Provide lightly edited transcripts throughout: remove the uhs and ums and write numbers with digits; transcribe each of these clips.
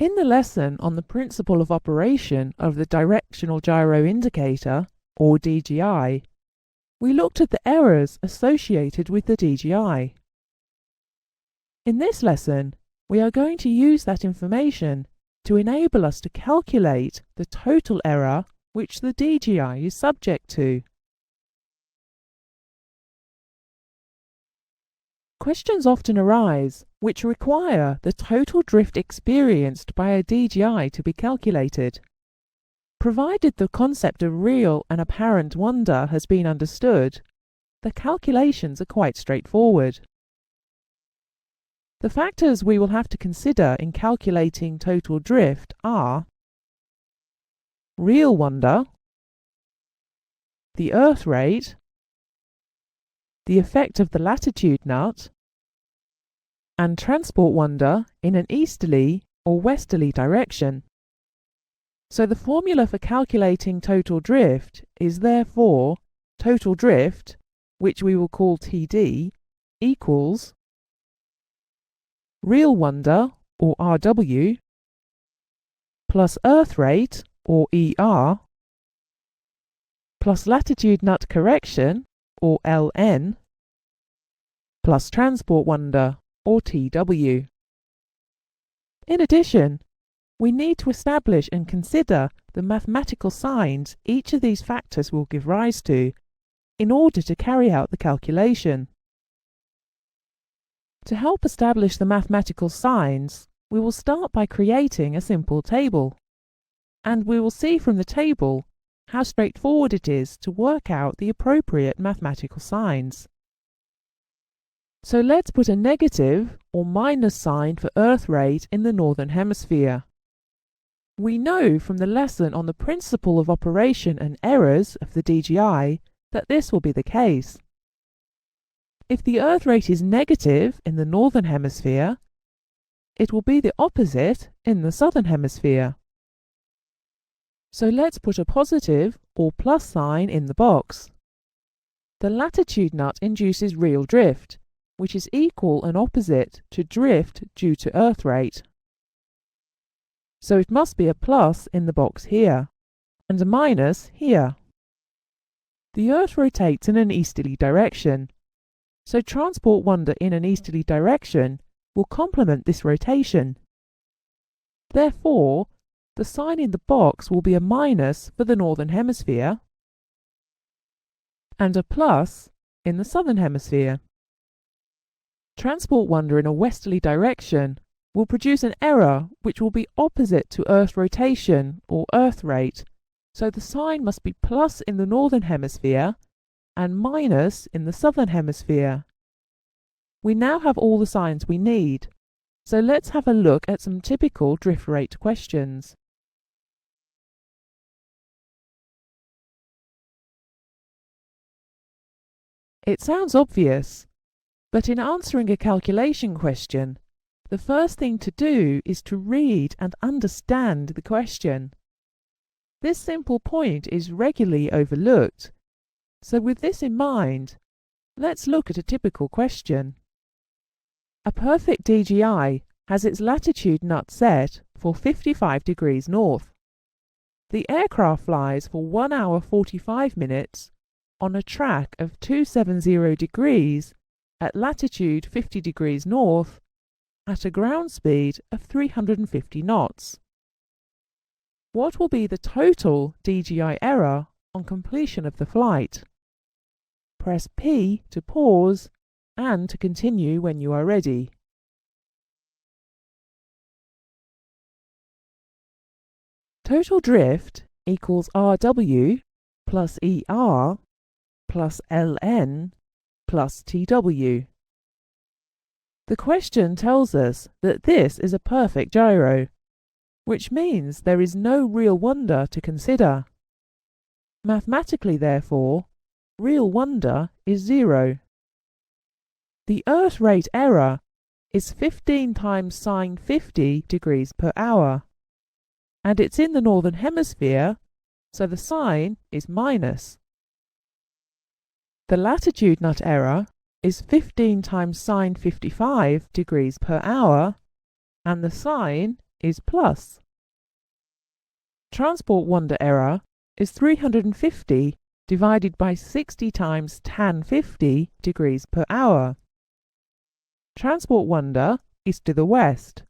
In the lesson on the principle of operation of the directional gyro indicator, or DGI, we looked at the errors associated with the DGI. In this lesson, we are going to use that information to enable us to calculate the total error which the DGI is subject to. Questions often arise which require the total drift experienced by a DGI to be calculated. Provided the concept of real and apparent wonder has been understood, the calculations are quite straightforward. The factors we will have to consider in calculating total drift are real wonder, the earth rate, the effect of the latitude nut, and transport wonder in an easterly or westerly direction. So the formula for calculating total drift is therefore total drift, which we will call TD, equals real wonder, or RW, plus earth rate, or ER, plus latitude nut correction, or LN, plus transport wonder, or TW. In addition, we need to establish and consider the mathematical signs each of these factors will give rise to in order to carry out the calculation. To help establish the mathematical signs, we will start by creating a simple table, and we will see from the table how straightforward it is to work out the appropriate mathematical signs. So let's put a negative or minus sign for earth rate in the northern hemisphere. We know from the lesson on the principle of operation and errors of the DGI that this will be the case. If the earth rate is negative in the northern hemisphere, it will be the opposite in the southern hemisphere. So let's put a positive or plus sign in the box. The latitude nut induces real drift, which is equal and opposite to drift due to earth rate. So it must be a plus in the box here, and a minus here. The earth rotates in an easterly direction, so transport wonder in an easterly direction will complement this rotation. Therefore, the sign in the box will be a minus for the northern hemisphere and a plus in the southern hemisphere. Transport wonder in a westerly direction will produce an error which will be opposite to Earth rotation or earth rate, so the sign must be plus in the northern hemisphere and minus in the southern hemisphere. We now have all the signs we need, so let's have a look at some typical drift rate questions. It sounds obvious, but in answering a calculation question, the first thing to do is to read and understand the question. This simple point is regularly overlooked, so with this in mind, let's look at a typical question. A perfect DGI has its latitude nut set for 55 degrees north. The aircraft flies for 1 hour 45 minutes on a track of 270 degrees at latitude 50 degrees north at a ground speed of 350 knots. What will be the total DGI error on completion of the flight? Press P to pause and to continue when you are ready. Total drift equals RW plus ER plus LN plus TW. The question tells us that this is a perfect gyro, which means there is no real wonder to consider. Mathematically, therefore, real wonder is 0. The earth rate error is 15 times sine 50 degrees per hour, and it's in the northern hemisphere, so the sign is minus. The latitude nut error is 15 times sine 55 degrees per hour, and the sign is plus. Transport wonder error is 350 divided by 60 times tan 50 degrees per hour. Transport wonder is to the west,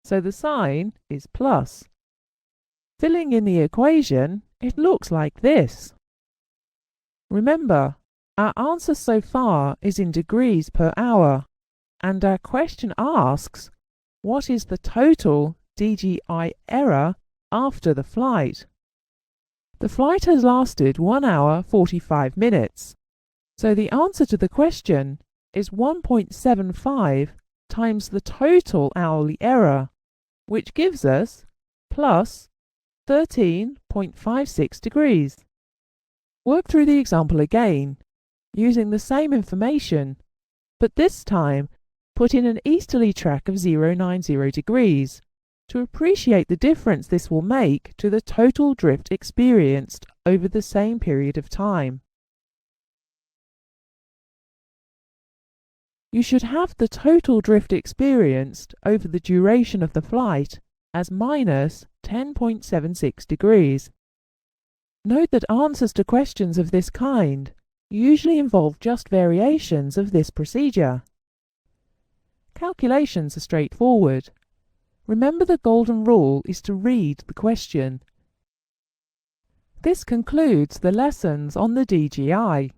so the sign is plus. Filling in the equation, it looks like this. Remember, our answer so far is in degrees per hour, and our question asks, what is the total DGI error after the flight? The flight has lasted 1 hour 45 minutes, so the answer to the question is 1.75 times the total hourly error, which gives us plus 13.56 degrees. Work through the example again, using the same information, but this time put in an easterly track of 090 degrees to appreciate the difference this will make to the total drift experienced over the same period of time. You should have the total drift experienced over the duration of the flight as minus 10.76 degrees. Note that answers to questions of this kind usually involve just variations of this procedure. Calculations are straightforward. Remember, the golden rule is to read the question. This concludes the lessons on the DGI.